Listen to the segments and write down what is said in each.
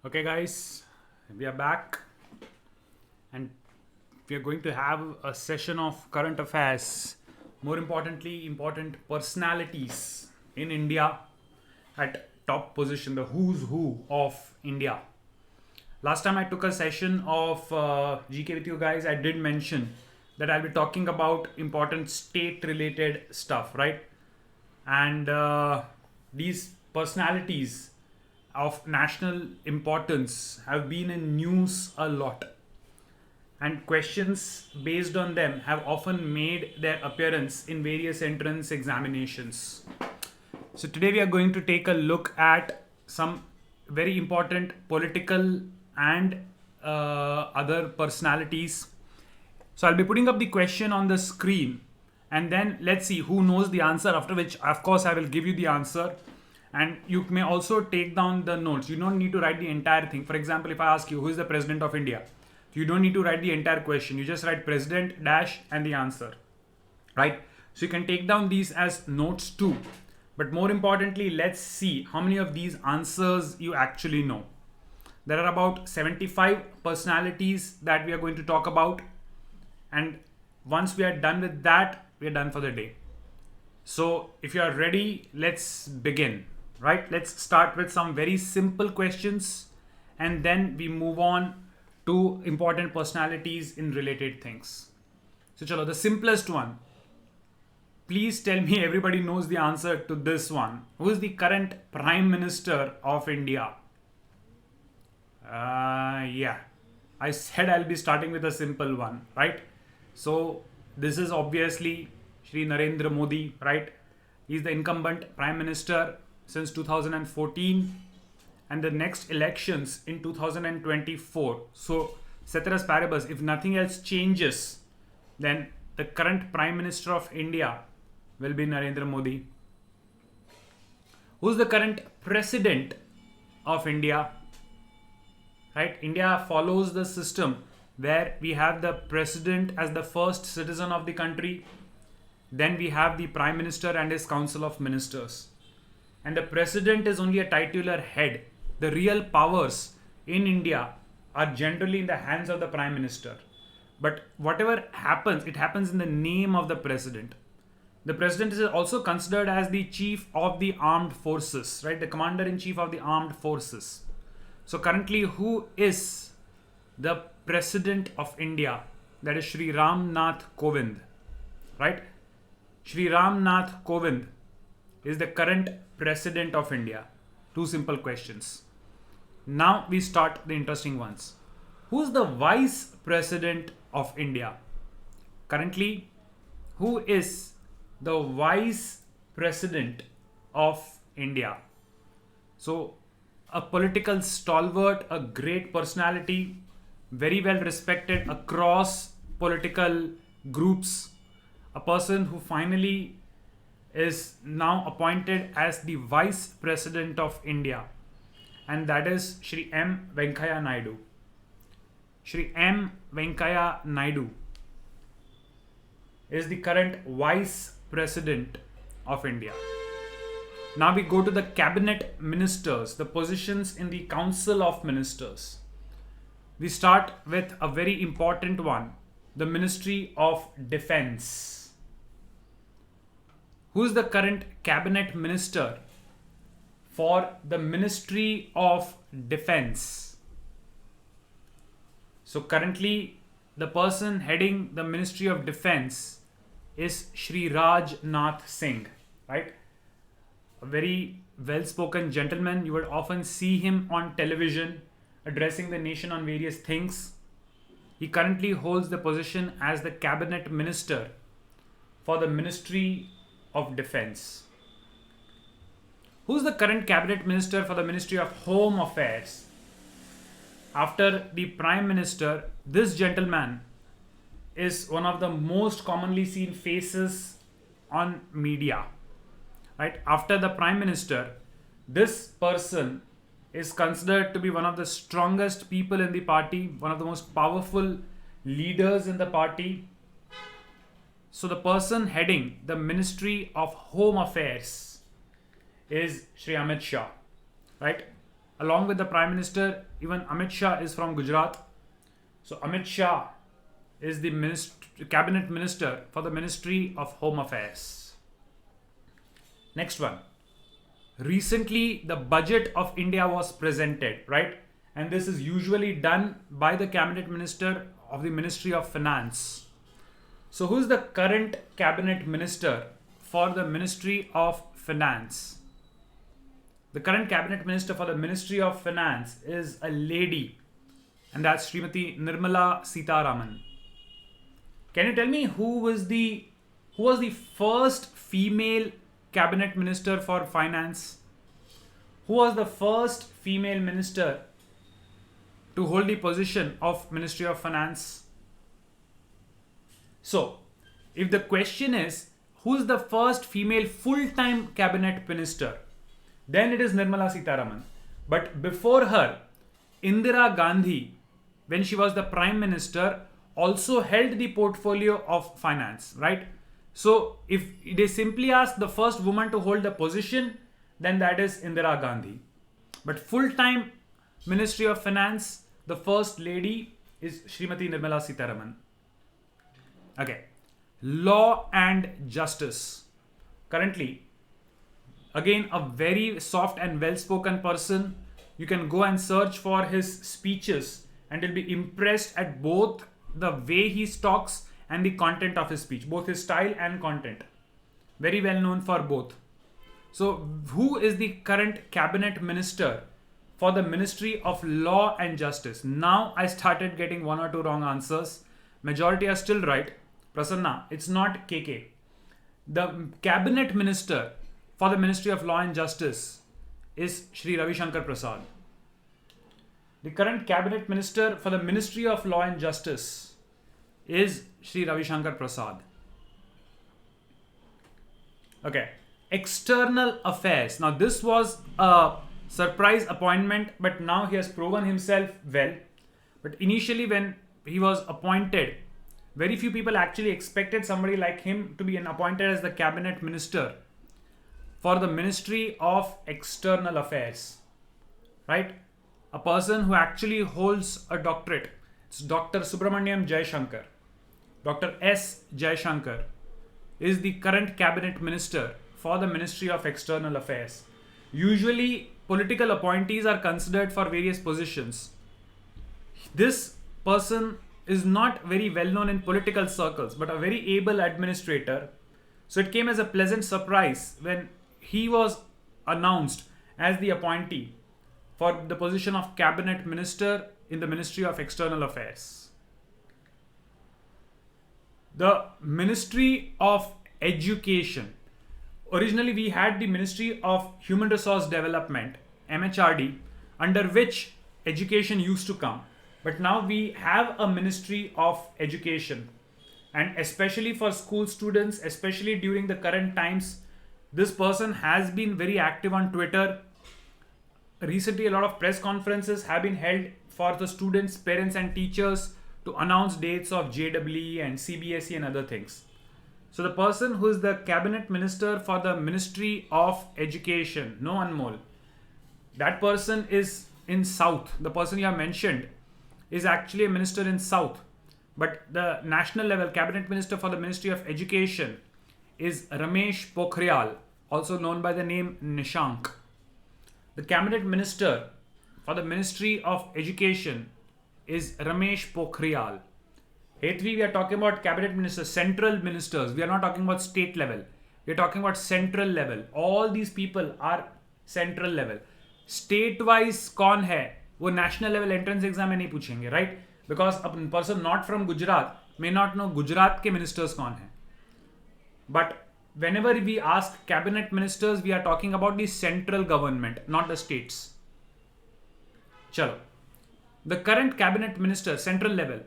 Okay, guys, we are back and we are going to have a session of current affairs. More importantly, important personalities in India at top position, the who's who of India. Last time I took a session of GK with you guys, I did mention that I'll be talking about important state related stuff, right? And these personalities of national importance have been in news a lot, and questions based on them have often made their appearance in various entrance examinations. So today we are going to take a look at some very important political and other personalities. So I'll be putting up the question on the screen, and then let's see who knows the answer, after which of course I will give you the answer. And you may also take down the notes. You don't need to write the entire thing. For example, if I ask you who is the president of India, you don't need to write the entire question. You just write president dash and the answer, right? So you can take down these as notes too. But more importantly, let's see how many of these answers you actually know. There are about 75 personalities that we are going to talk about. And once we are done with that, we are done for the day. So if you are ready, let's begin, right? Let's start with some very simple questions and then we move on to important personalities in related things. So chalo, the simplest one. Please tell me everybody knows the answer to this one. Who is the current Prime Minister of India? Yeah, I said I'll be starting with a simple one, right? So this is obviously Shri Narendra Modi, right? He's the incumbent Prime Minister since 2014 and the next elections in 2024. So ceteris paribus, if nothing else changes, then the current Prime Minister of India will be Narendra Modi. Who's the current President of India? Right? India follows the system where we have the President as the first citizen of the country. Then we have the Prime Minister and his Council of Ministers. And the President is only a titular head. The real powers in India are generally in the hands of the Prime Minister. But whatever happens, it happens in the name of the President. The President is also considered as the Chief of the Armed Forces, right? The Commander-in-Chief of the Armed Forces. So currently, who is the President of India? That is Shri Ram Nath Kovind, right? Shri Ram Nath Kovind is the current President of India. Two simple questions. Now we start the interesting ones. Who is the Vice President of India? Currently, who is the Vice President of India? So, a political stalwart, a great personality, very well respected across political groups, a person who finally is now appointed as the Vice President of India, and that is Shri M. Venkaiah Naidu. Shri M. Venkaiah Naidu is the current Vice President of India. Now we go to the cabinet ministers, the positions in the Council of Ministers. We start with a very important one, the Ministry of Defense. Who is the current cabinet minister for the Ministry of Defense? So currently the person heading the Ministry of Defense is Shri Rajnath Singh, right? A very well-spoken gentleman. You would often see him on television addressing the nation on various things. He currently holds the position as the cabinet minister for the Ministry of Defense. Who's the current cabinet minister for the Ministry of Home Affairs? After the Prime Minister, this gentleman is one of the most commonly seen faces on media. Right? After the Prime Minister, this person is considered to be one of the strongest people in the party, one of the most powerful leaders in the party. So the person heading the Ministry of Home Affairs is Shri Amit Shah, right? Along with the Prime Minister, even Amit Shah is from Gujarat. So Amit Shah is the cabinet minister for the Ministry of Home Affairs. Next one. Recently, the budget of India was presented, right? And this is usually done by the cabinet minister of the Ministry of Finance. So who is the current cabinet minister for the Ministry of Finance? The current cabinet minister for the Ministry of Finance is a lady, and that's Srimati Nirmala Sitharaman. Can you tell me who was the first female cabinet minister for finance? Who was the first female minister to hold the position of Ministry of Finance? So, if the question is who is the first female full-time cabinet minister, then it is Nirmala Sitharaman. But before her, Indira Gandhi, when she was the prime minister, also held the portfolio of finance, right? So if they simply ask the first woman to hold the position, then that is Indira Gandhi. But full-time Ministry of Finance, the first lady is Srimati Nirmala Sitharaman. Okay. Law and justice. Currently, again, a very soft and well-spoken person. You can go and search for his speeches and you'll be impressed at both the way he talks and the content of his speech, both his style and content. Very well known for both. So, who is the current cabinet minister for the Ministry of Law and Justice? Now I started getting one or two wrong answers. Majority are still right. Prasanna, it's not KK. The cabinet minister for the Ministry of Law and Justice is Shri Ravi Shankar Prasad. The current cabinet minister for the Ministry of Law and Justice is Shri Ravi Shankar Prasad. Okay. External Affairs. Now this was a surprise appointment, but now he has proven himself well. But initially when he was appointed, very few people actually expected somebody like him to be appointed as the cabinet minister for the Ministry of External Affairs, right? A person who actually holds a doctorate. It's Dr. Subramaniam Jaishankar. Dr. S. Jaishankar is the current cabinet minister for the Ministry of External Affairs. Usually, political appointees are considered for various positions. This person is not very well known in political circles, but a very able administrator. So it came as a pleasant surprise when he was announced as the appointee for the position of cabinet minister in the Ministry of External Affairs. The Ministry of Education. Originally, we had the Ministry of Human Resource Development, MHRD, under which education used to come. But now we have a Ministry of Education. And especially for school students, especially during the current times, this person has been very active on Twitter. Recently, a lot of press conferences have been held for the students, parents and teachers to announce dates of JEE and CBSE and other things. So the person who is the cabinet minister for the Ministry of Education, no Anmol, that person is in South. The person you have mentioned is actually a minister in South. But the national level cabinet minister for the Ministry of Education is Ramesh Pokhriyal, also known by the name Nishank. The cabinet minister for the Ministry of Education is Ramesh Pokhriyal. Here we are talking about cabinet ministers, central ministers. We are not talking about state level. We are talking about central level. All these people are central level. State wise कौन है वो national level entrance exam में नहीं पूछेंगे, right? Because a person not from Gujarat may not know Gujarat के ministers कौन है. But whenever we ask cabinet ministers, we are talking about the central government, not the states. Chalo. The current cabinet minister, central level,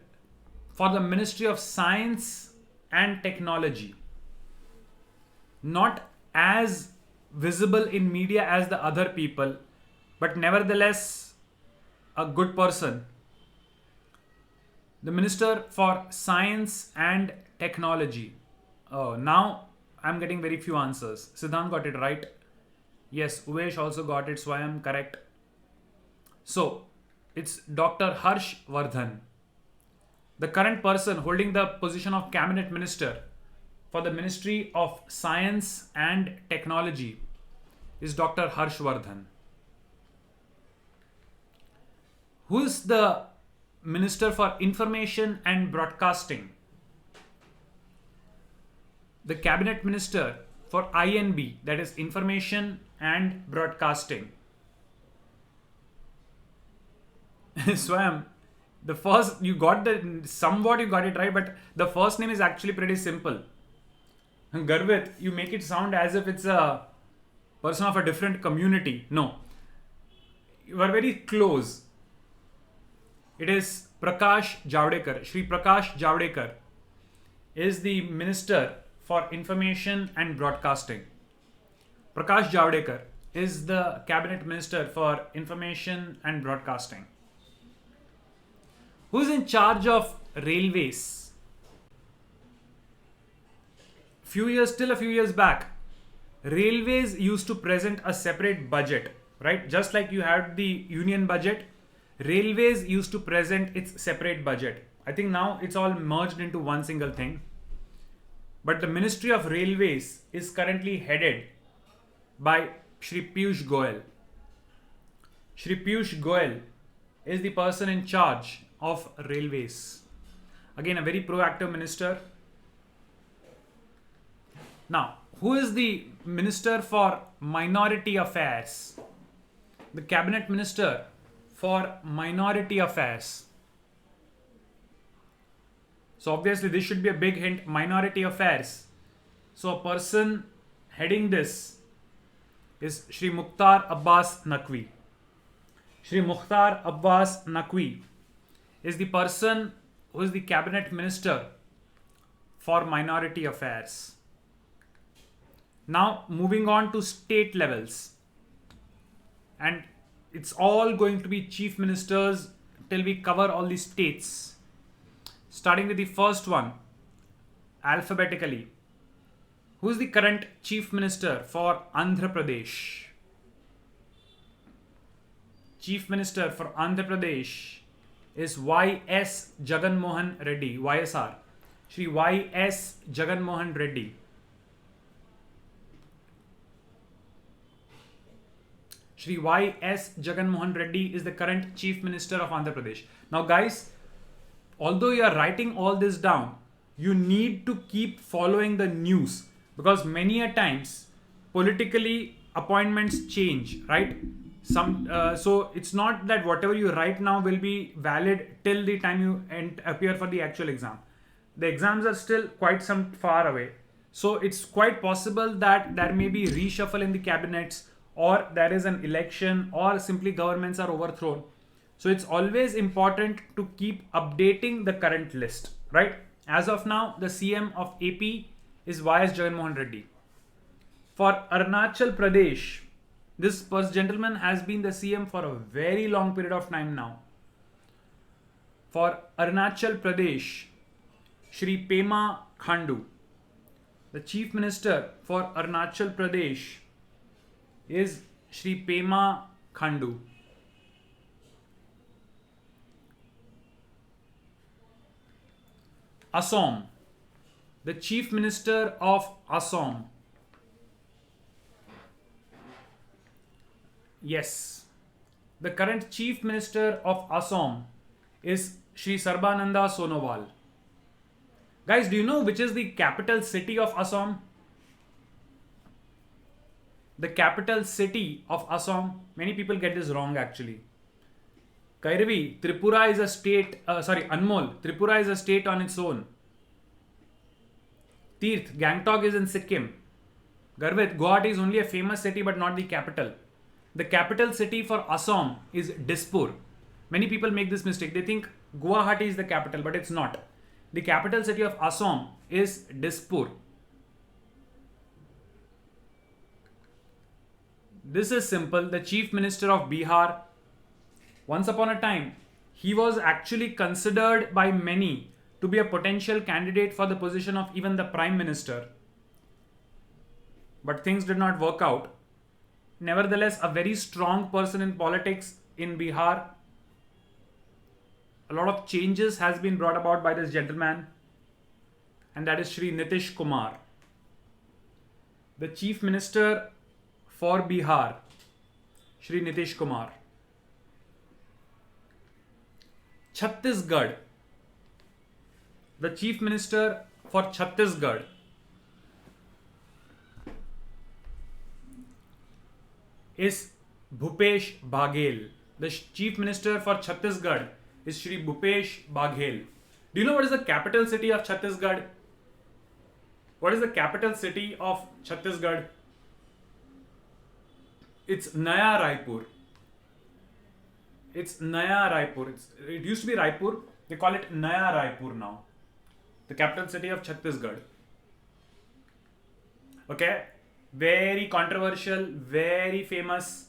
for the Ministry of Science and Technology, not as visible in media as the other people, but nevertheless a good person. The Minister for Science and Technology. Oh, now I'm getting very few answers. Siddhant got it right. Yes, Uvesh also got it, so I am correct. So it's Dr. Harsh Vardhan. The current person holding the position of cabinet minister for the Ministry of Science and Technology is Dr. Harsh Vardhan. Who is the Minister for Information and Broadcasting? The cabinet minister for INB, that is Information and Broadcasting. Swam, the first you got it right, but the first name is actually pretty simple. Garvit, you make it sound as if it's a person of a different community. No, you are very close. It is Prakash Javadekar. Shri Prakash Javadekar is the Minister for Information and Broadcasting. Prakash Javadekar is the Cabinet Minister for Information and Broadcasting. Who is in charge of railways? Till a few years back, railways used to present a separate budget, right? Just like you had the union budget, railways used to present its separate budget. I think now it's all merged into one single thing. But the Ministry of Railways is currently headed by Shri Piyush Goyal. Shri Piyush Goyal is the person in charge of railways. Again, a very proactive minister. Now, who is the Minister for Minority Affairs? The Cabinet Minister for Minority Affairs. So obviously this should be a big hint, Minority Affairs. So a person heading this is Shri Mukhtar Abbas Naqvi. Shri Mukhtar Abbas Naqvi is the person who is the Cabinet Minister for Minority Affairs. Now moving on to state levels, and it's all going to be chief ministers till we cover all the states. Starting with the first one, alphabetically. Who is the current chief minister for Andhra Pradesh? Chief minister for Andhra Pradesh is Y.S. Jagan Mohan Reddy, YSR. Shri Y.S. Jagan Mohan Reddy. Shri Y.S. Jagan Mohan Reddy is the current Chief Minister of Andhra Pradesh. Now guys, although you are writing all this down, you need to keep following the news, because many a times politically appointments change, right? So it's not that whatever you write now will be valid till the time you appear for the actual exam. The exams are still quite some far away. So it's quite possible that there may be reshuffle in the cabinets, or there is an election, or simply governments are overthrown. So it's always important to keep updating the current list, right? As of now, the CM of AP is Y.S. Jagan Mohan Reddy. For Arunachal Pradesh, this gentleman has been the CM for a very long period of time now. For Arunachal Pradesh, Shri Pema Khandu. The Chief Minister for Arunachal Pradesh is Shri Pema Khandu. Assam. The Chief Minister of Assam. Yes. The current Chief Minister of Assam is Shri Sarbananda Sonowal. Guys, do you know which is the capital city of Assam? The capital city of Assam, many people get this wrong actually. Kairavi, Tripura is a state, Anmol, Tripura is a state on its own. Tirth, Gangtok is in Sikkim. Garvit, Guwahati is only a famous city but not the capital. The capital city for Assam is Dispur. Many people make this mistake. They think Guwahati is the capital, but it's not. The capital city of Assam is Dispur. This is simple. The Chief Minister of Bihar, once upon a time, he was actually considered by many to be a potential candidate for the position of even the Prime Minister. But things did not work out. Nevertheless, a very strong person in politics, in Bihar. A lot of changes has been brought about by this gentleman, and that is Shri Nitish Kumar, the Chief Minister for Bihar, Shri Nitish Kumar. Chhattisgarh, the Chief Minister for Chhattisgarh is Bhupesh Baghel. The Chief Minister for Chhattisgarh is Shri Bhupesh Baghel. Do you know what is the capital city of Chhattisgarh? What is the capital city of Chhattisgarh? It's Naya Raipur. It's Naya Raipur. It used to be Raipur. They call it Naya Raipur now. The capital city of Chhattisgarh. Okay. Very controversial, very famous,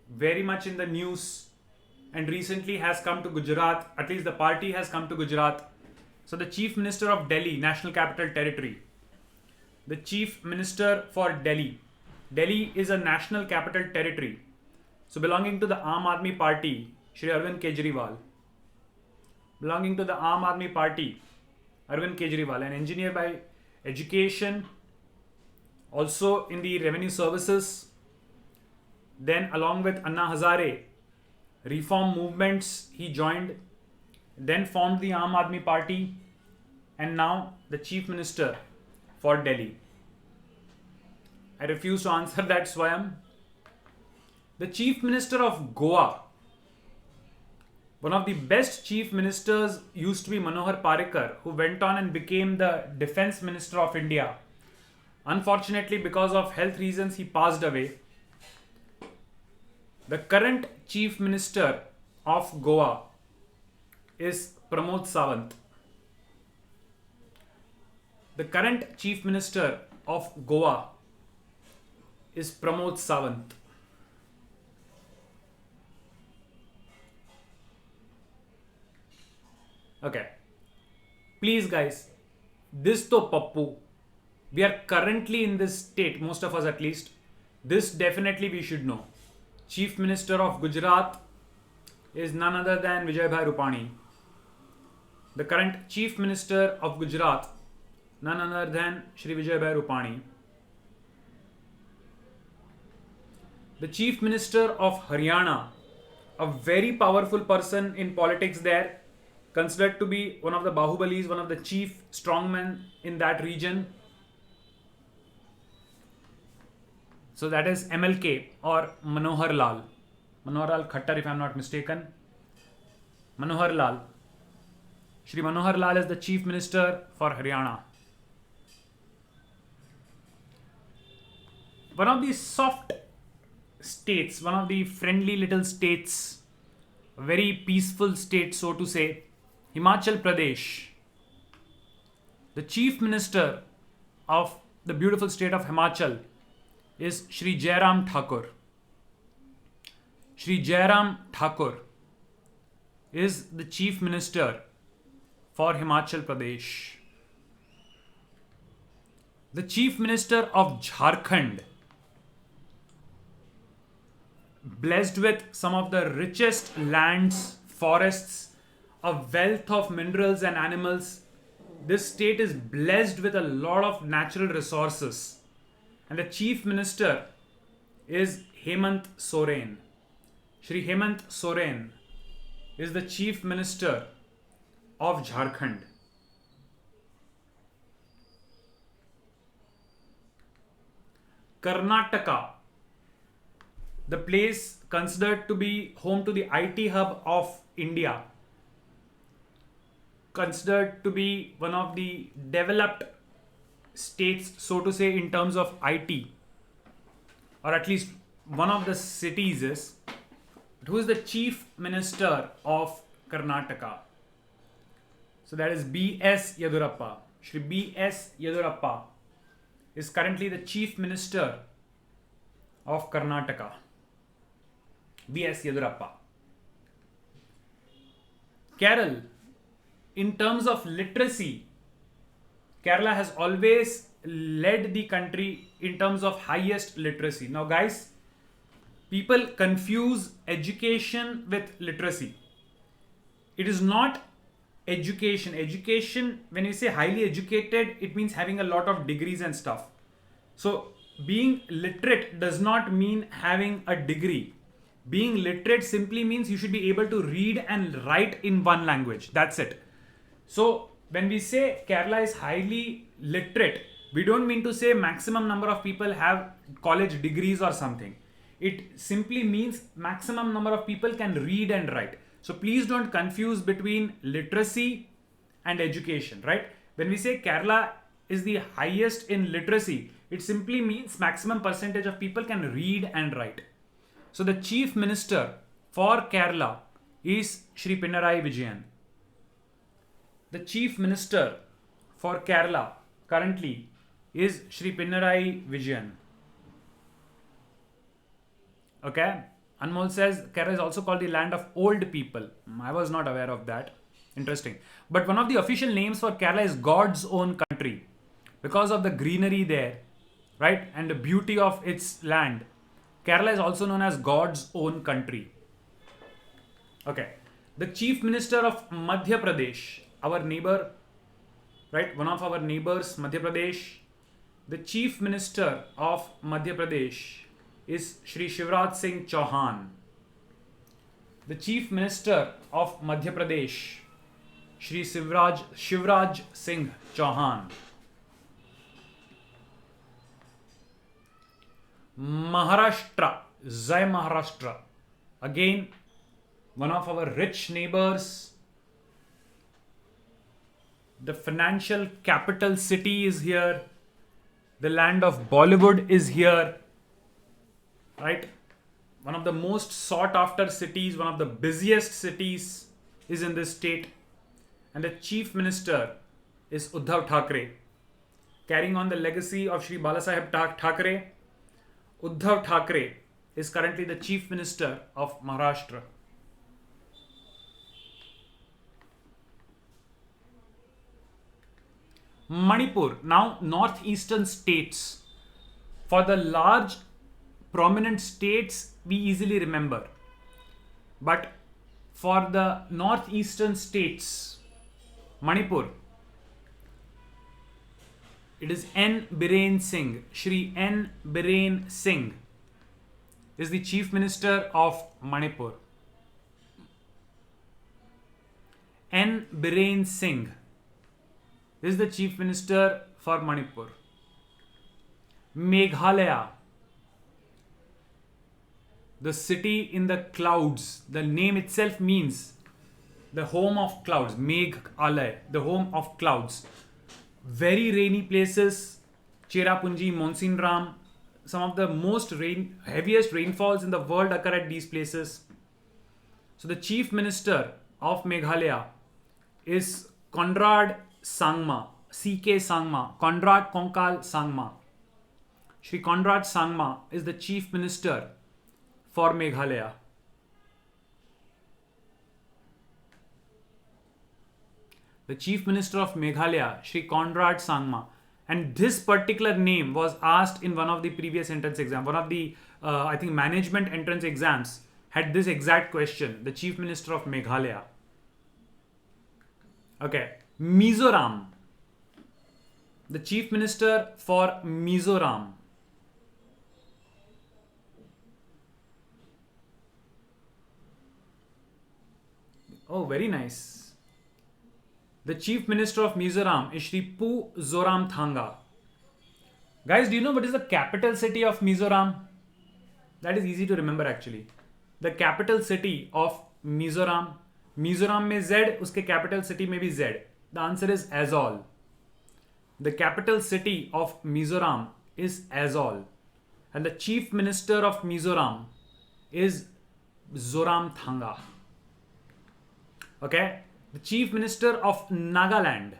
very much in the news, and recently has come to Gujarat. At least the party has come to Gujarat. So the Chief Minister of Delhi, National Capital Territory. The Chief Minister for Delhi. Delhi is a National Capital Territory. So belonging to the Aam Aadmi Party, Shri Arvind Kejriwal. Belonging to the Aam Aadmi Party, Arvind Kejriwal, an engineer by education, also in the revenue services. Then along with Anna Hazare, reform movements he joined, then formed the Aam Aadmi Party, and now the Chief Minister for Delhi. I refuse to answer that, Swayam. The Chief Minister of Goa, one of the best Chief Ministers used to be Manohar Parrikar, who went on and became the Defence Minister of India. Unfortunately, because of health reasons, he passed away. The current Chief Minister of Goa is Pramod Sawant. The current Chief Minister of Goa is Pramod Sawant. Okay. Please guys, this to Pappu. We are currently in this state, most of us at least. This definitely we should know. Chief Minister of Gujarat is none other than Vijay Rupani. The current Chief Minister of Gujarat, none other than Shri Vijay Rupani. The Chief Minister of Haryana, a very powerful person in politics there, considered to be one of the Bahubalis, one of the chief strongmen in that region. So that is MLK or Manohar Lal. Manohar Lal Khattar, if I am not mistaken. Manohar Lal. Shri Manohar Lal is the Chief Minister for Haryana. One of the soft states, one of the friendly little states, a very peaceful state, so to say, Himachal Pradesh. The Chief Minister of the beautiful state of Himachal is Shri Jairam Thakur. Shri Jairam Thakur is the Chief Minister for Himachal Pradesh. The Chief Minister of Jharkhand, blessed with some of the richest lands, forests, a wealth of minerals and animals. This state is blessed with a lot of natural resources. And the Chief Minister is Hemant Soren. Shri Hemant Soren is the Chief Minister of Jharkhand. Karnataka, the place considered to be home to the IT hub of India, considered to be one of the developed states, so to say, in terms of IT, or at least one of the cities is. But who is the Chief Minister of Karnataka? So that is B.S. Yedurappa. Shri B.S. Yedurappa is currently the Chief Minister of Karnataka. B.S. Yedurappa. Kerala, in terms of literacy, Kerala has always led the country in terms of highest literacy. Now guys, people confuse education with literacy. It is not education. Education, when you say highly educated, it means having a lot of degrees and stuff. So being literate does not mean having a degree. Being literate simply means you should be able to read and write in one language. That's it. So when we say Kerala is highly literate, we don't mean to say maximum number of people have college degrees or something. It simply means maximum number of people can read and write. So please don't confuse between literacy and education, right? When we say Kerala is the highest in literacy, it simply means maximum percentage of people can read and write. So the chief minister for Kerala is Shri Pinarayi Vijayan. The chief minister for Kerala currently is Shri Pinarayi Vijayan. Okay. Anmol says Kerala is also called the land of old people. I was not aware of that. Interesting. But one of the official names for Kerala is God's own country because of the greenery there, right? And the beauty of its land. Kerala is also known as God's own country. Okay. The chief minister of Madhya Pradesh, our neighbor, right? One of our neighbors, Madhya Pradesh. The chief minister of Madhya Pradesh is Shri Shivraj Singh Chauhan. The chief minister of Madhya Pradesh, Shri Shivraj Singh Chauhan. Maharashtra, Jai Maharashtra. Again, one of our rich neighbors. The financial capital city is here. The land of Bollywood is here. Right? One of the most sought after cities, one of the busiest cities is in this state. And the chief minister is Uddhav Thackeray. Carrying on the legacy of Shri Balasaheb Thackeray, Uddhav Thackeray is currently the chief minister of Maharashtra. Manipur, now northeastern states. For the large prominent states, we easily remember. But for the northeastern states, Manipur, it is N. Biren Singh. Shri N. Biren Singh is the chief minister of Manipur. N. Biren Singh is the chief minister for Manipur. Meghalaya, the city in the clouds. The name itself means the home of clouds. Meghalaya, the home of clouds. Very rainy places. Cherrapunji, Monsinram. Some of the heaviest rainfalls in the world occur at these places. So the chief minister of Meghalaya is Conrad Sangma. C.K. Sangma. Conrad Konkal Sangma. Shri Conrad Sangma is the chief minister for Meghalaya. The chief minister of Meghalaya, Shri Conrad Sangma. And this particular name was asked in one of the previous entrance exams. One of the, I think, management entrance exams had this exact question. The chief minister of Meghalaya. Okay. Mizoram. The chief minister for Mizoram. Oh, very nice. The chief minister of Mizoram is Shri Pu Zoram Thanga. Guys, do you know what is the capital city of Mizoram? That is easy to remember actually. The capital city of Mizoram. Mizoram mein Z, uske capital city mein bhi Z. The answer is Aizawl. The capital city of Mizoram is Aizawl. And the chief minister of Mizoram is Zoram Thanga. Okay. The chief minister of Nagaland.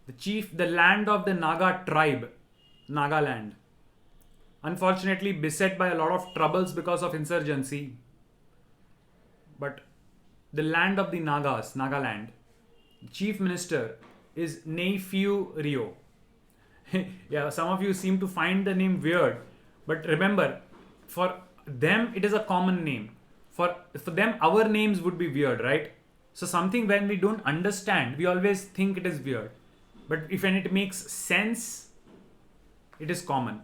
The land of the Naga tribe. Nagaland. Unfortunately beset by a lot of troubles because of insurgency. But the land of the Nagas, Nagaland. Chief minister is Neiphiu Rio. Yeah, some of you seem to find the name weird. But remember, for them it is a common name. For them, our names would be weird, right? So something when we don't understand, we always think it is weird. But if when it makes sense, it is common.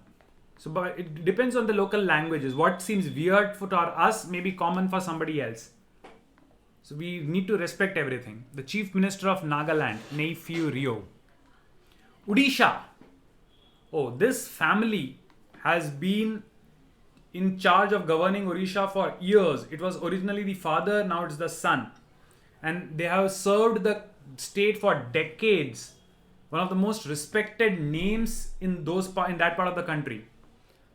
So but it depends on the local languages. What seems weird for us may be common for somebody else. So we need to respect everything. The Chief Minister of Nagaland, Neiphiu Rio. Odisha. Oh, this family has been in charge of governing Odisha for years. It was originally the father, now it's the son. And they have served the state for decades. One of the most respected names in that part of the country.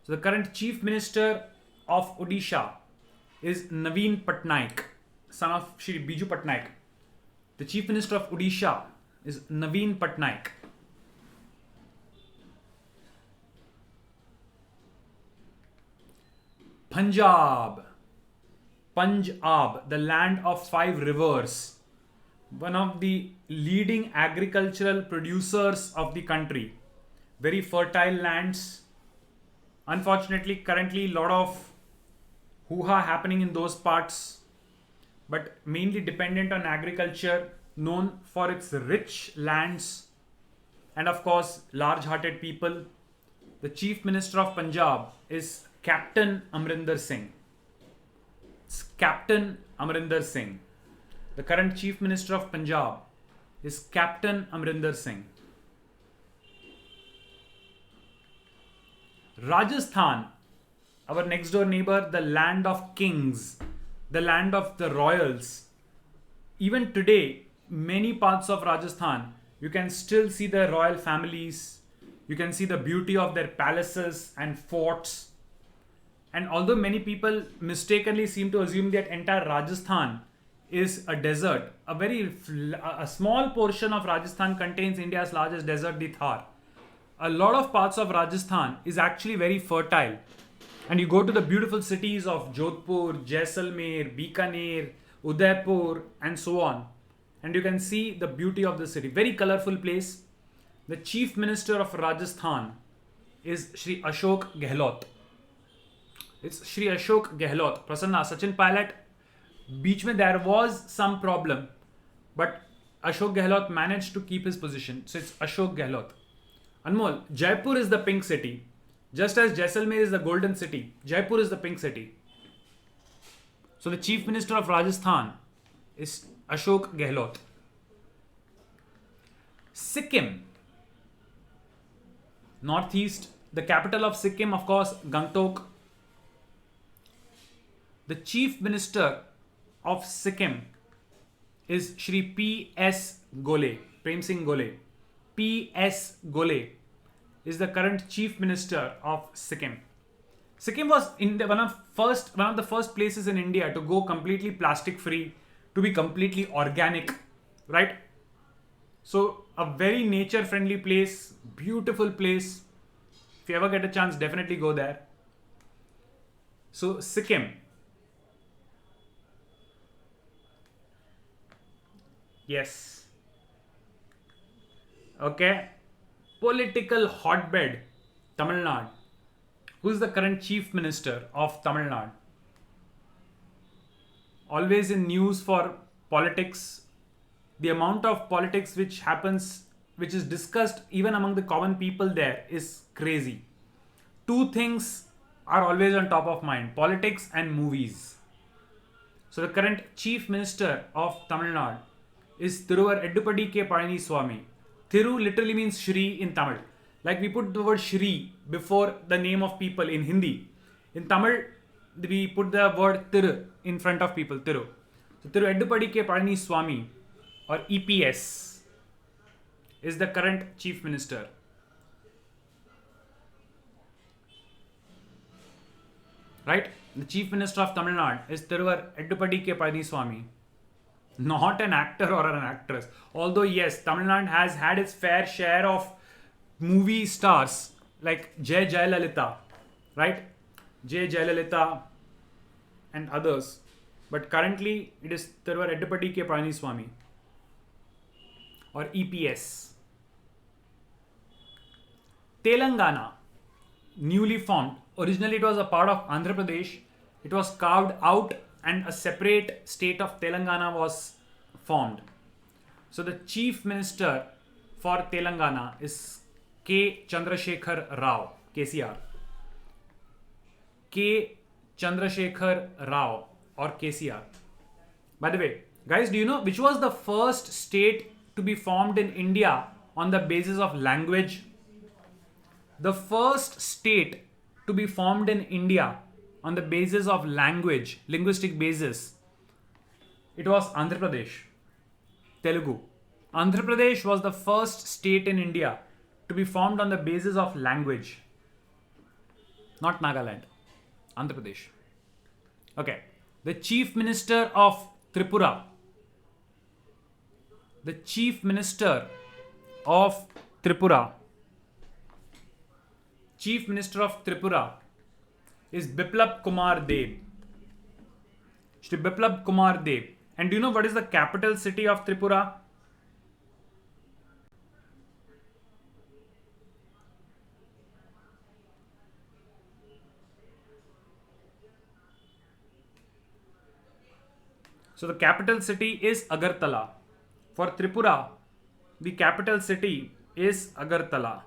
So the current Chief Minister of Odisha is Naveen Patnaik, son of Shri Biju Patnaik. The Chief Minister of Odisha is Naveen Patnaik. Punjab, the land of 5 rivers, one of the leading agricultural producers of the country. Very fertile lands. Unfortunately, currently a lot of hoo-ha happening in those parts, but mainly dependent on agriculture, known for its rich lands and of course large-hearted people. The Chief Minister of Punjab is Captain Amrinder Singh. It's Captain Amrinder Singh. The current Chief Minister of Punjab is Captain Amrinder Singh. Rajasthan, our next door neighbor, the land of kings, the land of the royals. Even today, many parts of Rajasthan, you can still see the royal families. You can see the beauty of their palaces and forts. And although many people mistakenly seem to assume that entire Rajasthan is a desert, a small portion of Rajasthan contains India's largest desert, the Thar. A lot of parts of Rajasthan is actually very fertile. And you go to the beautiful cities of Jodhpur, Jaisalmer, Bikaner, Udaipur, and so on. And you can see the beauty of the city. Very colorful place. The Chief Minister of Rajasthan is Shri Ashok Gehlot. It's Shri Ashok Gehlot. Prasanna, Sachin Pilot, beach mein there was some problem, but Ashok Gehlot managed to keep his position. So it's Ashok Gehlot. Anmol, Jaipur is the pink city. Just as Jaisalmer is the golden city, Jaipur is the pink city. So the Chief Minister of Rajasthan is Ashok Gehlot. Sikkim, northeast, the capital of Sikkim, of course, Gangtok. The Chief Minister of Sikkim is Shri P.S. Gole, Prem Singh Gole. P.S. Gole is the current Chief Minister of Sikkim. Sikkim was one of the first places in India to go completely plastic free, to be completely organic, right? So a very nature friendly place, beautiful place. If you ever get a chance, definitely go there. So Sikkim. Yes. Okay. Political hotbed, Tamil Nadu. Who is the current Chief Minister of Tamil Nadu? Always in news for politics. The amount of politics which happens, which is discussed even among the common people there, is crazy. Two things are always on top of mind: politics and movies. So the current Chief Minister of Tamil Nadu is Thiruvar Eddupadi K. Palaniswamy. Thiru literally means Shri in Tamil. Like we put the word Shri before the name of people in Hindi. In Tamil, we put the word Thiru in front of people, Thiru. So Thiru Eddupadi K. Palaniswamy, or EPS, is the current Chief Minister. Right? The Chief Minister of Tamil Nadu is Thiruvar Eddupadi K. Palaniswamy. Not an actor or an actress. Although yes, Tamil Nadu has had its fair share of movie stars like Jai Jayalalitha, right? Jai Jayalalitha and others. But currently it is Thiruvar Eddupadi K. Palaniswamy, or EPS. Telangana, newly formed Originally, it was a part of Andhra Pradesh. It was carved out and a separate state of Telangana was formed. So, the Chief Minister for Telangana is K. Chandrasekhar Rao, KCR. K. Chandrasekhar Rao or KCR. By the way, guys, do you know which was the first state to be formed in India on the basis of language? The first state to be formed in India on the basis of language, linguistic basis, it was Andhra Pradesh, Telugu. Andhra Pradesh was the first state in India to be formed on the basis of language, not Nagaland, Andhra Pradesh. Okay, the Chief Minister of Tripura. The Chief Minister of Tripura. Chief Minister of Tripura is Biplab Kumar Deb. Shri Biplab Kumar Deb. And do you know what is the capital city of Tripura? So the capital city is Agartala. For Tripura, the capital city is Agartala.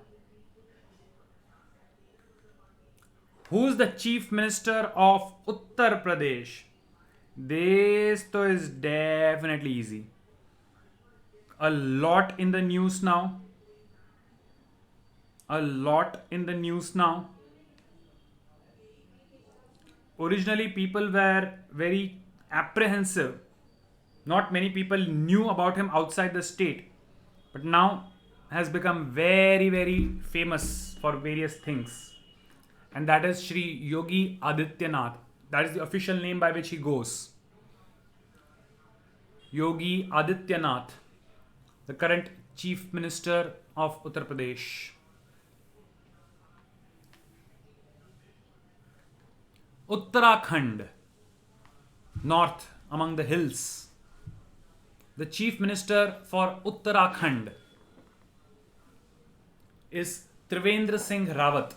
Who's the Chief Minister of Uttar Pradesh? This though is definitely easy. A lot in the news now. A lot in the news now. Originally, people were very apprehensive. Not many people knew about him outside the state. But now has become very, very famous for various things. And that is Shri Yogi Adityanath. That is the official name by which he goes. Yogi Adityanath, the current Chief Minister of Uttar Pradesh. Uttarakhand, north among the hills. The Chief Minister for Uttarakhand is Trivendra Singh Rawat.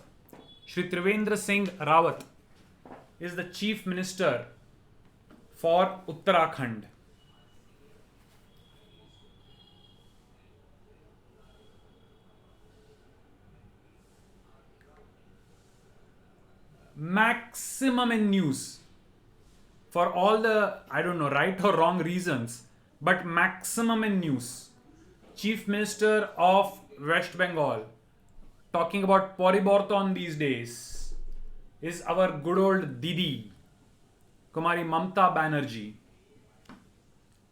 Shri Trivendra Singh Rawat is the Chief Minister for Uttarakhand. Maximum in news for all the, I don't know, right or wrong reasons, but maximum in news. Chief Minister of West Bengal, talking about Poriborton these days, is our good old Didi, Kumari Mamta Banerjee.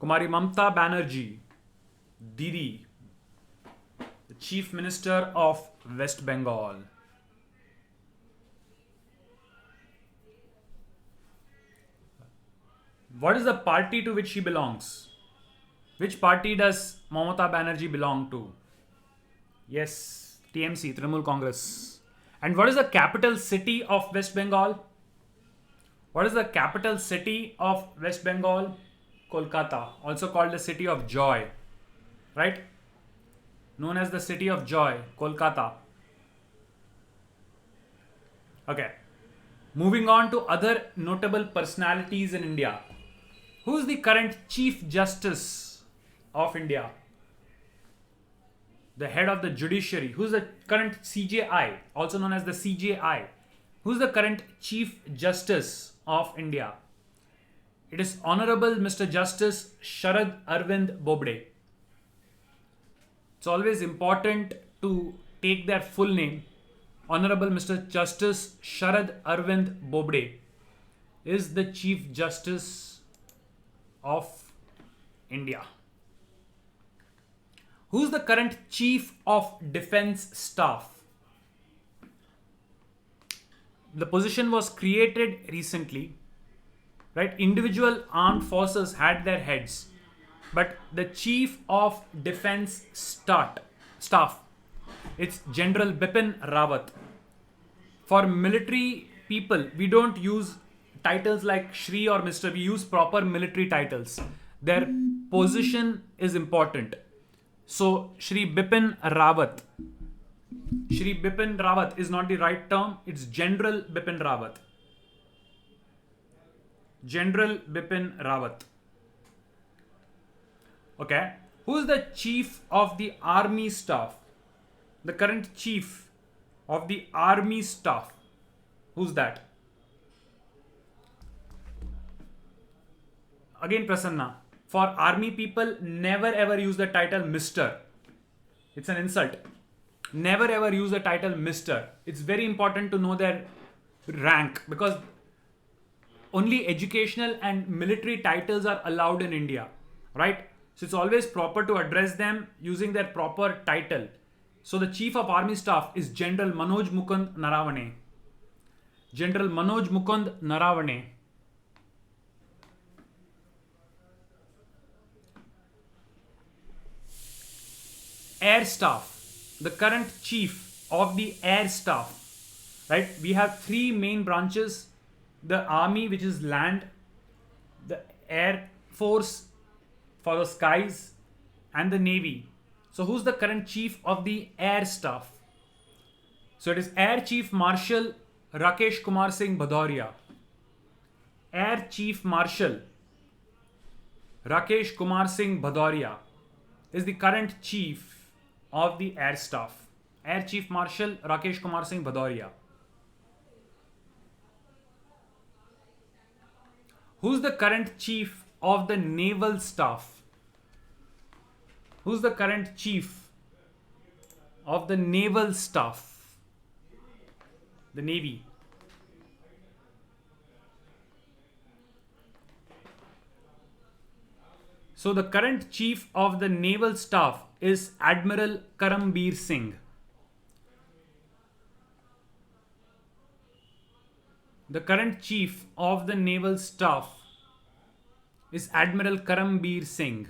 Kumari Mamta Banerjee, Didi, the Chief Minister of West Bengal. What is the party to which she belongs? Which party does Mamata Banerjee belong to? Yes, TMC, Trinamool Congress. And what is the capital city of West Bengal? What is the capital city of West Bengal? Kolkata, also called the city of joy, right? Known as the city of joy, Kolkata. Okay. Moving on to other notable personalities in India. Who is the current Chief Justice of India? The head of the judiciary. Who is the current CJI, also known as the CJI? Who is the current Chief Justice of India? It is Honorable Mr. Justice Sharad Arvind Bobde. It's always important to take their full name. Honorable Mr. Justice Sharad Arvind Bobde is the Chief Justice of India. Who's the current Chief of Defense Staff? The position was created recently, right? Individual armed forces had their heads, but the Chief of Defense Staff, it's General Bipin Rawat. For military people, we don't use titles like Shri or Mr. We use proper military titles. Their position is important. So Shri Bipin Rawat Shri Bipin Rawat is not the right term. It's General Bipin Rawat. General Bipin Rawat. Okay. Who's the chief of the army staff? The current chief of the army staff. Who's that? Again, Prasanna. For army people, never ever use the title Mr. It's an insult. Never ever use the title Mr. It's very important to know their rank, because only educational and military titles are allowed in India, right? So it's always proper to address them using their proper title. So the Chief of Army Staff is General Manoj Mukund Naravane. General Manoj Mukund Naravane. Air Staff, the current chief of the Air Staff, right? We have three main branches: the Army, which is land, the Air Force for the skies, and the Navy. So who's the current chief of the Air Staff? So it is Air Chief Marshal Rakesh Kumar Singh Bhadauria. Air Chief Marshal Rakesh Kumar Singh Bhadauria is the current chief of the Air Staff. Air Chief Marshal Rakesh Kumar Singh Bhadauria. Who's the current chief of the Naval Staff? Who's the current chief of the Naval Staff? The Navy. So the current chief of the Naval Staff is Admiral Karambir Singh. The current chief of the Naval Staff is Admiral Karambir Singh.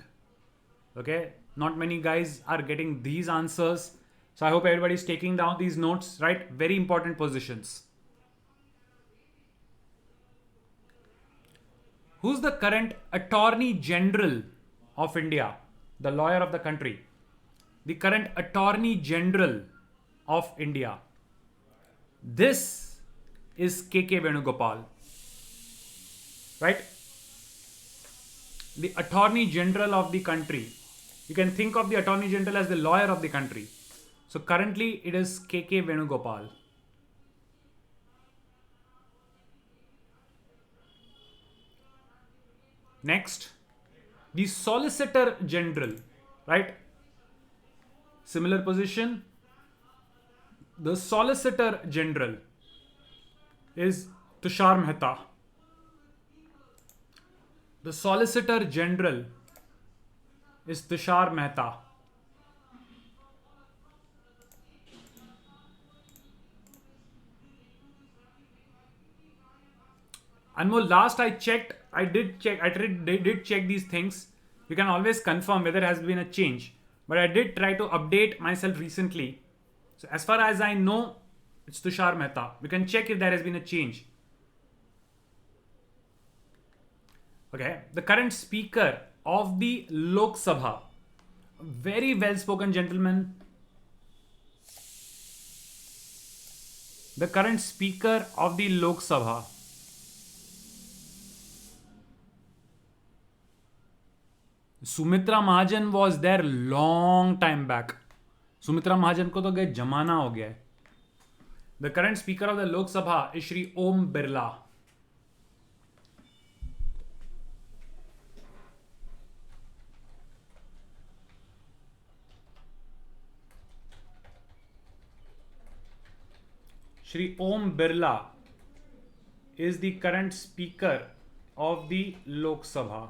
Okay, not many guys are getting these answers. So I hope everybody is taking down these notes, right? Very important positions. Who's the current Attorney General of India? The lawyer of the country. The current Attorney General of India. This is KK Venugopal. Right? The Attorney General of the country. You can think of the Attorney General as the lawyer of the country. So currently it is KK Venugopal. Next, the Solicitor General, right? Similar position. The Solicitor General is Tushar Mehta. The Solicitor General is Tushar Mehta. Anmol, last I checked, I did check these things. You can always confirm whether there has been a change. But I did try to update myself recently. So as far as I know, it's Tushar Mehta. We can check if there has been a change. Okay, the current speaker of the Lok Sabha. Very well spoken gentleman. The current speaker of the Lok Sabha. Sumitra Mahajan was there long time back. Sumitra Mahajan को तो गए जमाना हो गया है. The current speaker of the Lok Sabha is Shri Om Birla. Shri Om Birla is the current speaker of the Lok Sabha.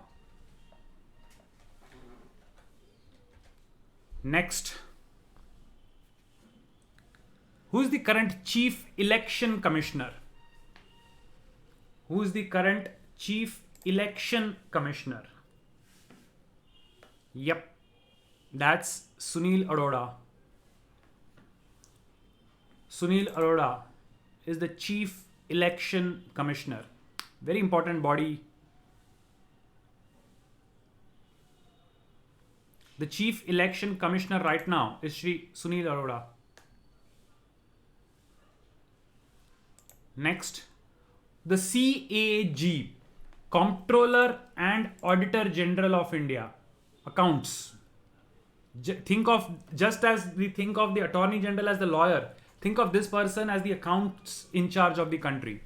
Next, who is the current Chief Election Commissioner? Who is the current Chief Election Commissioner? Yep, that's Sunil Arora. Sunil Arora is the Chief Election Commissioner. Very important body. The Chief Election Commissioner right now is Shri Sunil Arora. Next, the CAG, Comptroller and Auditor General of India, accounts. Think of, just as we think of the Attorney General as the lawyer, think of this person as the accounts in charge of the country.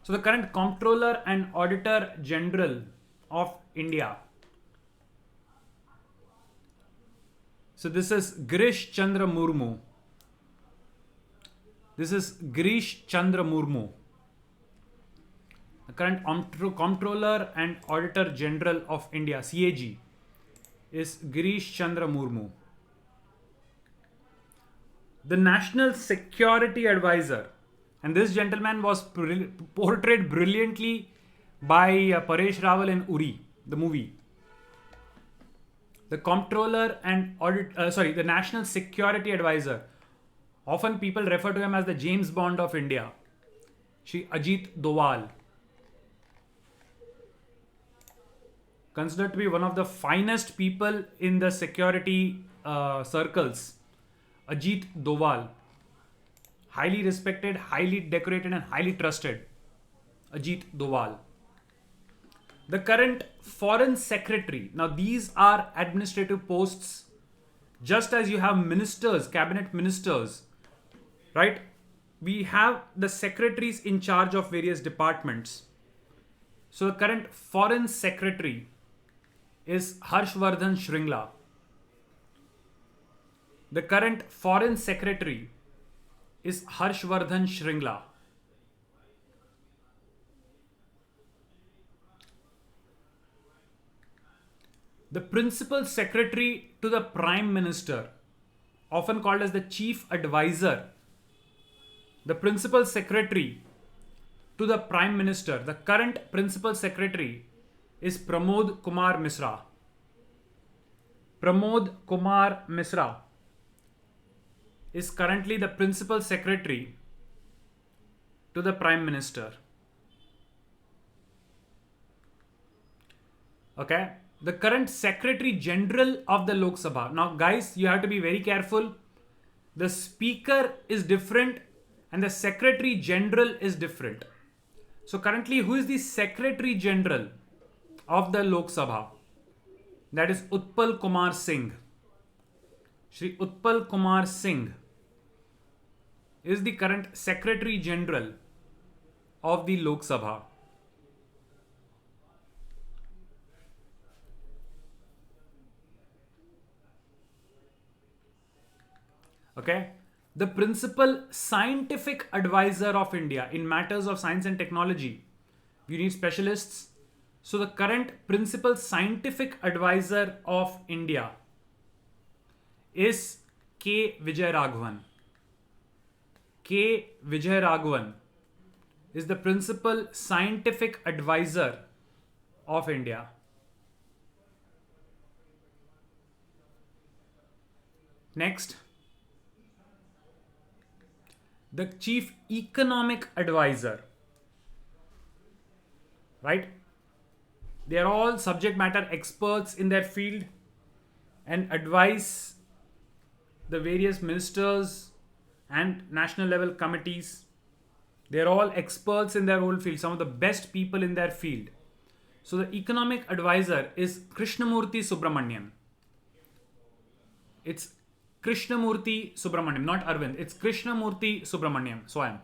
So the current Comptroller and Auditor General of India, so this is Girish Chandra Murmu. This is Girish Chandra Murmu. The current Comptroller and Auditor General of India, CAG, is Girish Chandra Murmu. The National Security Advisor, and this gentleman was portrayed brilliantly by Paresh Rawal in Uri, the movie. The Comptroller and the National Security Advisor. Often people refer to him as the James Bond of India, Shri Ajit Doval. Considered to be one of the finest people in the security circles. Ajit Doval. Highly respected, highly decorated, and highly trusted. Ajit Doval. The current Foreign Secretary. Now, these are administrative posts. Just as you have ministers, cabinet ministers, right? We have the secretaries in charge of various departments. So the current Foreign Secretary is Harshvardhan Shringla. The current Foreign Secretary is Harshvardhan Shringla. The Principal Secretary to the Prime Minister, often called as the Chief Advisor. The Principal Secretary to the Prime Minister, the current Principal Secretary is Pramod Kumar Misra. Pramod Kumar Misra is currently the Principal Secretary to the Prime Minister. Okay. The current Secretary General of the Lok Sabha. Now, guys, you have to be very careful. The Speaker is different and the Secretary General is different. So, currently, who is the Secretary General of the Lok Sabha? That is Utpal Kumar Singh. Shri Utpal Kumar Singh is the current Secretary General of the Lok Sabha. Okay. The Principal Scientific Advisor of India in matters of science and technology. We need specialists. So the current Principal Scientific Advisor of India is K. Vijayaraghavan. K. Vijayaraghavan is the Principal Scientific Advisor of India. Next, the Chief Economic Advisor, right? They are all subject matter experts in their field and advise the various ministers and national level committees. They are all experts in their own field, some of the best people in their field. So the economic advisor is Krishnamurthy Subramanian. It's Krishnamurthy Subramaniam, not Arvind. It's Krishnamurthy Subramaniam. Swayam.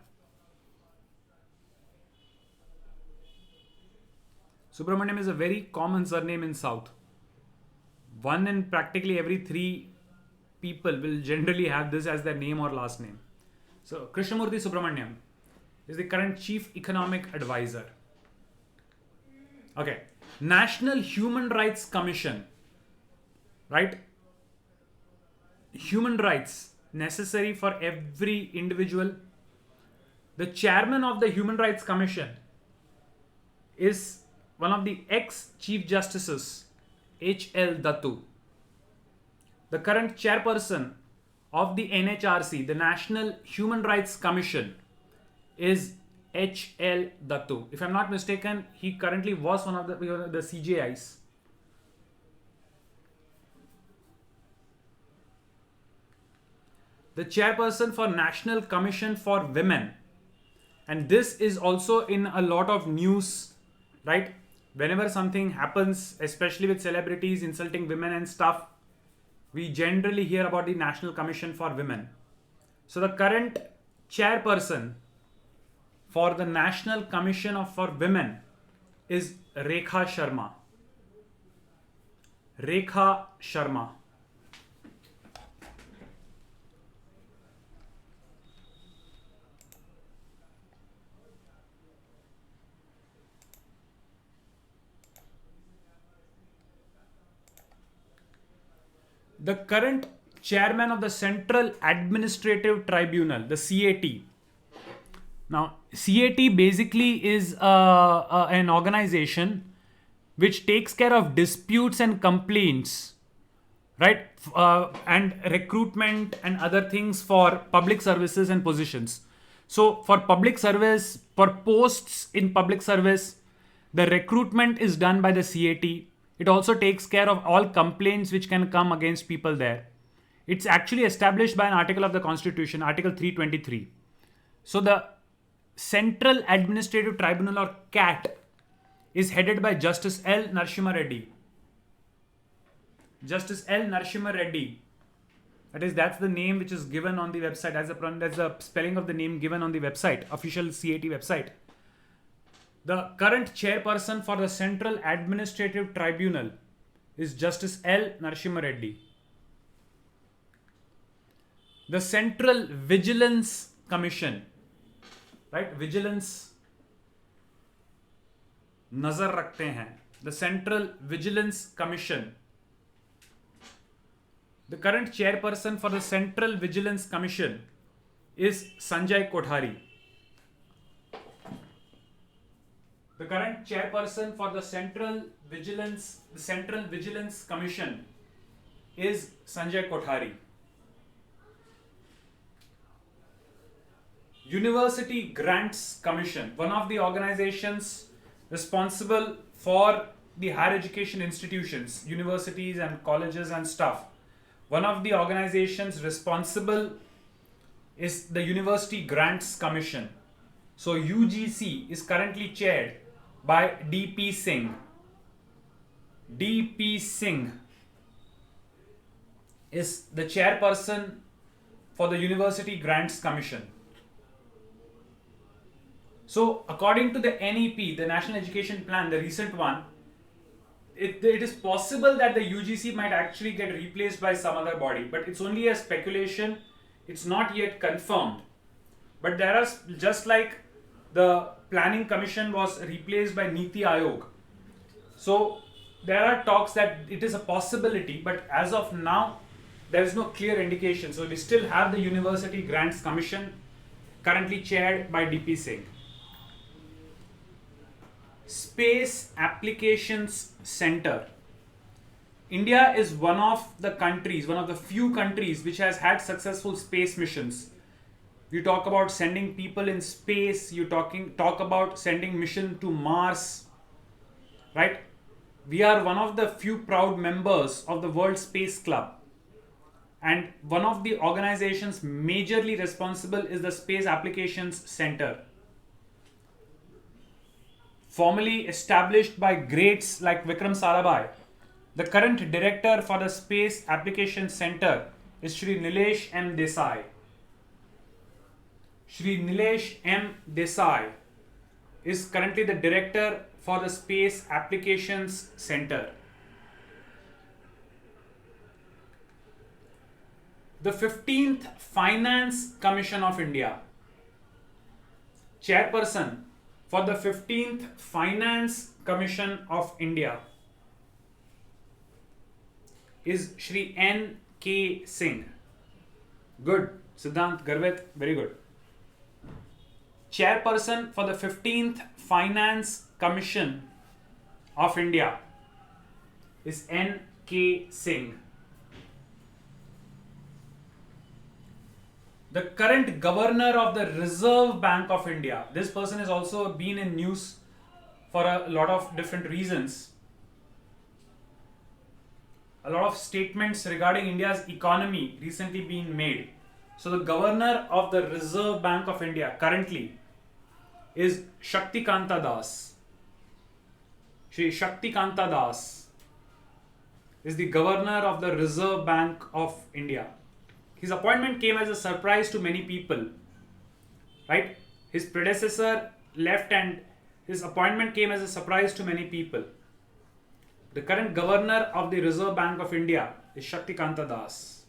Subramaniam is a very common surname in South. One in practically every 3 people will generally have this as their name or last name. So Krishnamurthy Subramaniam is the current Chief Economic Advisor. Okay. National Human Rights Commission. Right? Human rights necessary for every individual. The chairman of the Human Rights Commission is one of the ex-Chief Justices, H.L. Dattu. The current chairperson of the NHRC, the National Human Rights Commission, is H.L. Dattu. If I'm not mistaken, he currently was one of the CJIs. The chairperson for National Commission for Women And this is also in a lot of news, right? Whenever something happens, especially with celebrities insulting women and stuff, we generally hear about the National Commission for Women. So the current chairperson for the National Commission for Women is Rekha Sharma. Rekha Sharma. The current chairman of the Central Administrative Tribunal, the CAT. Now, CAT basically is an organization which takes care of disputes and complaints, right? And recruitment and other things for public services and positions. So, for public service, for posts in public service, the recruitment is done by the CAT. It also takes care of all complaints which can come against people there. It's actually established by an article of the Constitution, Article 323. So the Central Administrative Tribunal, or CAT, is headed by Justice L. Narasimha Reddy. Justice L. Narasimha Reddy. That's the name which is given on the website, as the spelling of the name given on the website, official CAT website. The current chairperson for the Central Administrative Tribunal is Justice L. Narasimha Reddy. The Central Vigilance Commission, right? Vigilance, nazar rakhte hain. The Central Vigilance Commission. The current chairperson for the Central Vigilance Commission is Sanjay Kothari. The current chairperson for the Central Vigilance Commission is Sanjay Kothari. University Grants Commission, one of the organizations responsible for the higher education institutions, universities and colleges and stuff. One of the organizations responsible is the University Grants Commission. So UGC is currently chaired by D.P. Singh. D.P. Singh is the chairperson for the University Grants Commission. So according to the NEP, the National Education Plan, the recent one, it is possible that the UGC might actually get replaced by some other body, but it's only a speculation. It's not yet confirmed. But there are, just like the Planning Commission was replaced by Niti Aayog. So there are talks that it is a possibility, but as of now, there is no clear indication. So we still have the University Grants Commission, currently chaired by D.P. Singh. Space Applications Center. India is one of the few countries which has had successful space missions. You talk about sending people in space, you talk about sending mission to Mars, right? We are one of the few proud members of the World Space Club. And one of the organizations majorly responsible is the Space Applications Center. Formerly established by greats like Vikram Sarabhai, the current director for the Space Applications Center is Shri Nilesh M. Desai. Shri Nilesh M. Desai is currently the director for the Space Applications Center. The 15th Finance Commission of India. Chairperson for the 15th Finance Commission of India is Shri N. K. Singh. Good. Siddhant Garvit, very good. Chairperson for the 15th Finance Commission of India is N. K. Singh. The current governor of the Reserve Bank of India. This person has also been in news for a lot of different reasons. A lot of statements regarding India's economy recently being made. So the governor of the Reserve Bank of India currently is Shaktikanta Das. Shri Shaktikanta Das is the governor of the Reserve Bank of India. His appointment came as a surprise to many people, right? His predecessor left and his appointment came as a surprise to many people. The current governor of the Reserve Bank of India is Shaktikanta Das.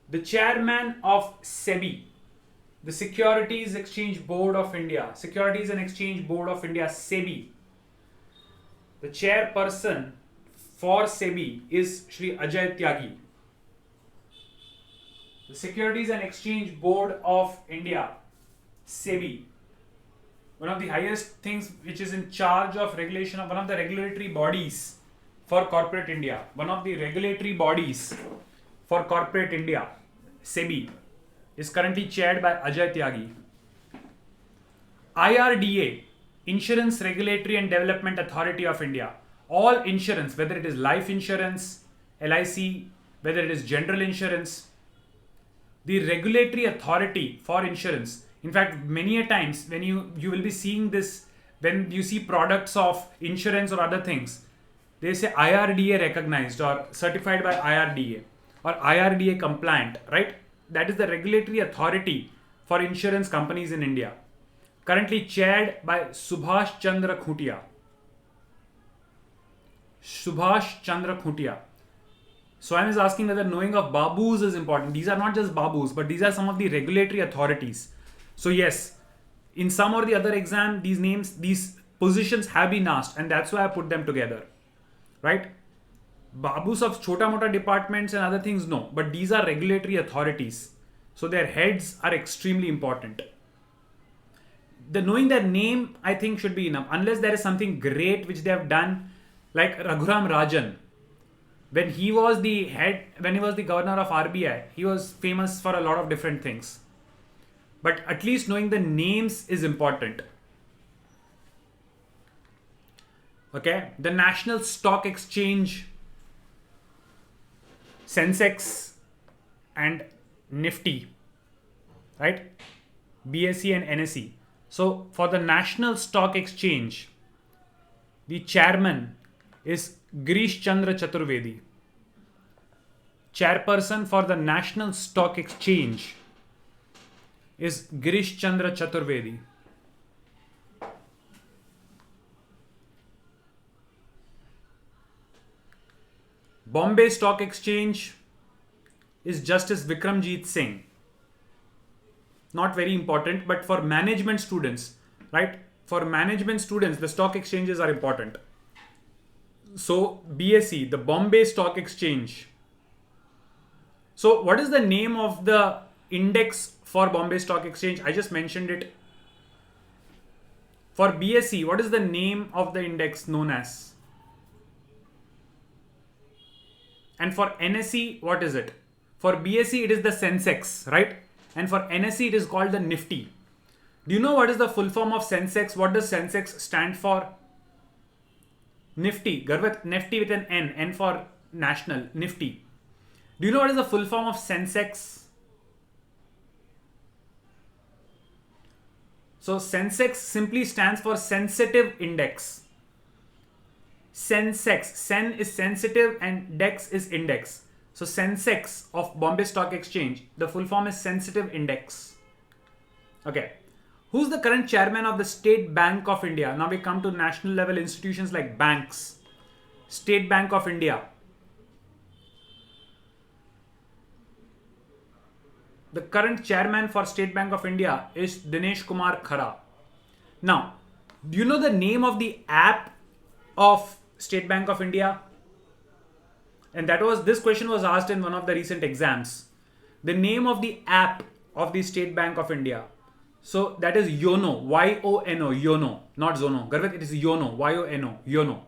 The chairman of SEBI, the Securities Exchange Board of India, Securities and Exchange Board of India, SEBI. The chairperson for SEBI is Shri Ajay Tyagi. The Securities and Exchange Board of India, SEBI, one of the highest things which is in charge of regulation of one of the regulatory bodies for corporate India. One of the regulatory bodies for corporate India, SEBI, is currently chaired by Ajay Tyagi. IRDA, Insurance Regulatory and Development Authority of India. All insurance, whether it is life insurance, LIC, whether it is general insurance, the regulatory authority for insurance. In fact, many a times when you will be seeing this, when you see products of insurance or other things, they say IRDA recognized or certified by IRDA or IRDA compliant, right? That is the regulatory authority for insurance companies in India. Currently chaired by Subhash Chandra Khutia. Subhash Chandra Khutia. So I was asking whether knowing of Babus is important. These are not just Babus, but these are some of the regulatory authorities. So yes, in some or the other exam, these names, these positions have been asked, and that's why I put them together, right? Babus of chota mota departments and other things, no, but these are regulatory authorities. So their heads are extremely important. The knowing their name, I think, should be enough, unless there is something great which they have done, like Raghuram Rajan. When he was the governor of RBI, he was famous for a lot of different things. But at least knowing the names is important. Okay, the National Stock Exchange, Sensex and Nifty, right? BSE and NSE. So for the National Stock Exchange, the chairman is Girish Chandra Chaturvedi. Chairperson for the National Stock Exchange is Girish Chandra Chaturvedi. Bombay Stock Exchange is Justice Vikramjit Singh. Not very important, but for management students, right? For management students, the stock exchanges are important. So BSE, the Bombay Stock Exchange. So what is the name of the index for Bombay Stock Exchange? I just mentioned it. For BSE, what is the name of the index known as? And for NSE, what is it? For BSE, it is the Sensex, right? And for NSE, it is called the Nifty. Do you know what is the full form of Sensex? What does Sensex stand for? Nifty. Garvat, Nifty with an N. N for national. Nifty. Do you know what is the full form of Sensex? So Sensex simply stands for sensitive index. Sensex. Sen is sensitive and dex is index. So Sensex of Bombay Stock Exchange, the full form is sensitive index. Okay. Who's the current chairman of the State Bank of India? Now we come to national level institutions like banks. State Bank of India. The current chairman for State Bank of India is Dinesh Kumar Khara. Now, do you know the name of the app of State Bank of India? And this question was asked in one of the recent exams. The name of the app of the State Bank of India. So that is YONO, Y-O-N-O, YONO, not Zono. Garvat, it is YONO, Y-O-N-O, YONO.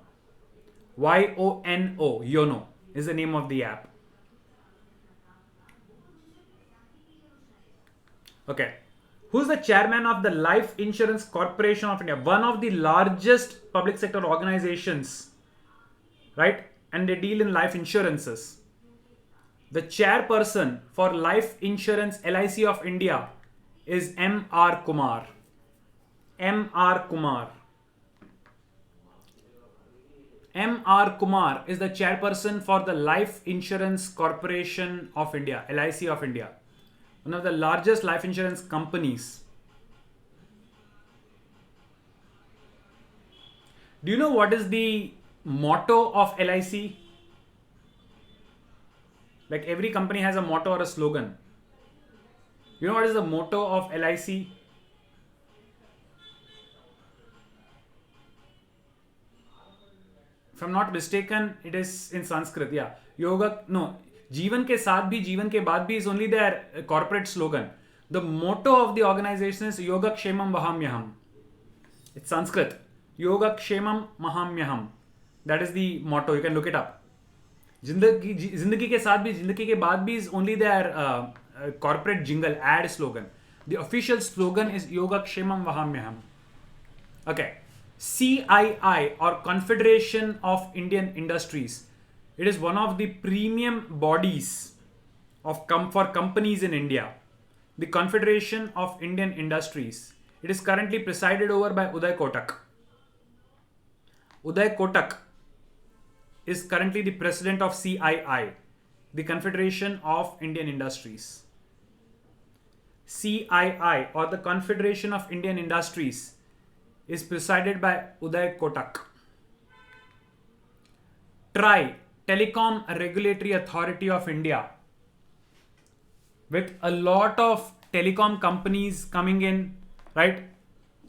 Y-O-N-O, YONO is the name of the app. Okay. Who's the chairman of the Life Insurance Corporation of India? One of the largest public sector organizations, right? And they deal in life insurances. The chairperson for Life Insurance LIC of India is M.R. Kumar. M.R. Kumar. M.R. Kumar is the chairperson for the Life Insurance Corporation of India, LIC of India, one of the largest life insurance companies. Do you know what is the motto of LIC? Like every company has a motto or a slogan. You know what is the motto of LIC? If I'm not mistaken, it is in Sanskrit. Yeah. Yoga, no. जीवन के साथ भी जीवन के बाद भी is only their corporate slogan. The motto of the organization is Yoga Kshemam Vahamyaham. It's Sanskrit. Yoga Kshemam Mahamyaham. That is the motto. You can look it up. जिंदगी के साथ भी जिंदगी के बाद भी is only their corporate jingle ad slogan. The official slogan is Yoga Kshemam Vahamyaham. Okay. CII or Confederation of Indian Industries. It is one of the premium bodies for companies in India. The Confederation of Indian Industries. It is currently presided over by Uday Kotak. Uday Kotak is currently the president of CII, the Confederation of Indian Industries. CII or the Confederation of Indian Industries is presided by Uday Kotak. TRAI, Telecom Regulatory Authority of India, with a lot of telecom companies coming in, right?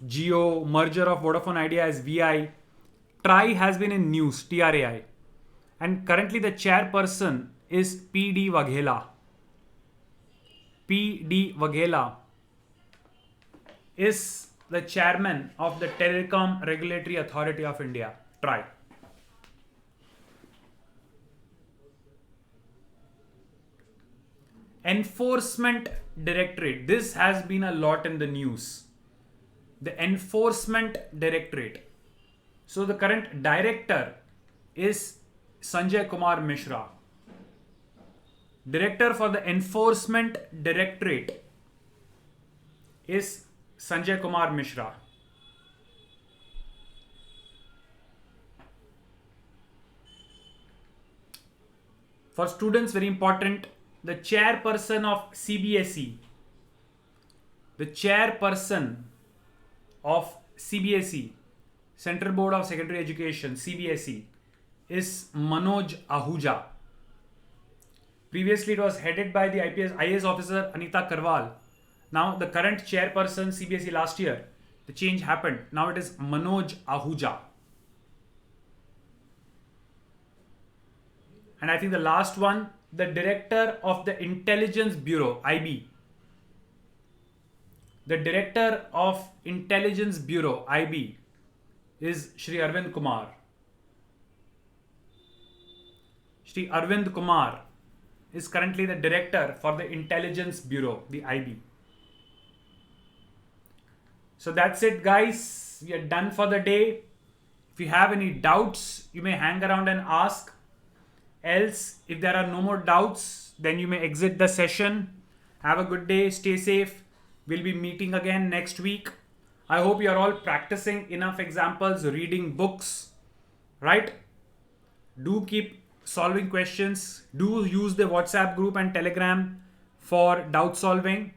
Jio, merger of Vodafone Idea as VI. TRAI has been in news, TRAI. And currently the chairperson is P.D. Waghela. P.D. Waghela is the chairman of the Telecom Regulatory Authority of India, TRAI. Enforcement Directorate. This has been a lot in the news. The Enforcement Directorate. So the current director is Sanjay Kumar Mishra. Director for the Enforcement Directorate is Sanjay Kumar Mishra. For students, very important, the chairperson of CBSE, the chairperson of CBSE, Central Board of Secondary Education, CBSE, is Manoj Ahuja. Previously, it was headed by the IAS officer Anita Karwal. Now, the current chairperson, CBSE last year, the change happened. Now it is Manoj Ahuja. And I think the last one, the director of the Intelligence Bureau, IB. The director of Intelligence Bureau, IB, is Shri Arvind Kumar. Shri Arvind Kumar is currently the director for the Intelligence Bureau, the IB. So that's it, guys. We are done for the day. If you have any doubts, you may hang around and ask. Else, if there are no more doubts, then you may exit the session. Have a good day. Stay safe. We'll be meeting again next week. I hope you are all practicing enough examples, reading books, right? Do keep solving questions. Do use the WhatsApp group and Telegram for doubt solving.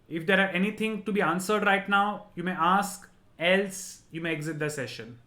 If there are anything to be answered right now, you may ask. Else, you may exit the session.